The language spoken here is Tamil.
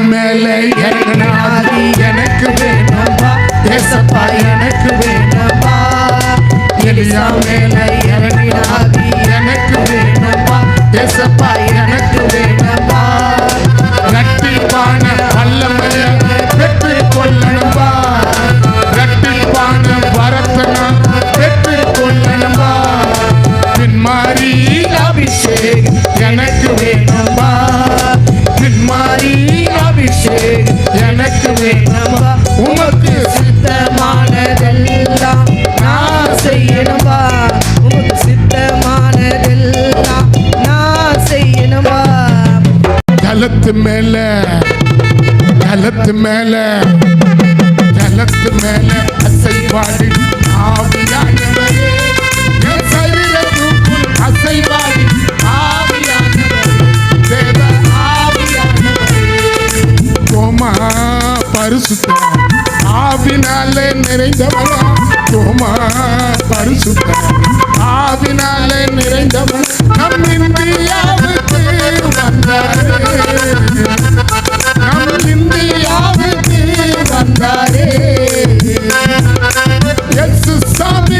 மேல இறங்கின ஆவி எனக்கு வேணும்பா ஏசப்பா எனக்கு வேணும்பா எலியா மேல இறங்கின ஆவி எனக்கு வேணும்பா ஏசப்பா எனக்கு வேணும்பா இரட்டிப்பான வல்லமைய பெற்று கொள்ளணும்பா இரட்டிப்பான வரத்தனை பெற்று கொள்ளணும்பா பின்மாரி அபிஷேகம் எனக்கு வேணும்பா பின்மாரி அபிஷேகம் எனக்கு வேணும்பா உமக்கு சித்தமானதெல்லாம் நான் செய்யணும்பா உமக்கு சித்தமானதெல்லாம் நான் செய்யணும்பா ஜலத்து மேல ஜலத்து மேல ஜலத்து மேல அசைவாடி ஆவியானவரே என் சரீரத்துக்குள் அசைவாடி ஆவியானவரே தேவ ஆவியானவரே தோமா பரிசுத்த ஆவினாலே நிறைந்தவளா தோமா பரிசுத்த ஆவினாலே நிறைந்தவள் நம் இந்தியாவுக்கு வந்தாரே நம் இந்தியாவுக்கு வந்தாரே இயேசு சாமி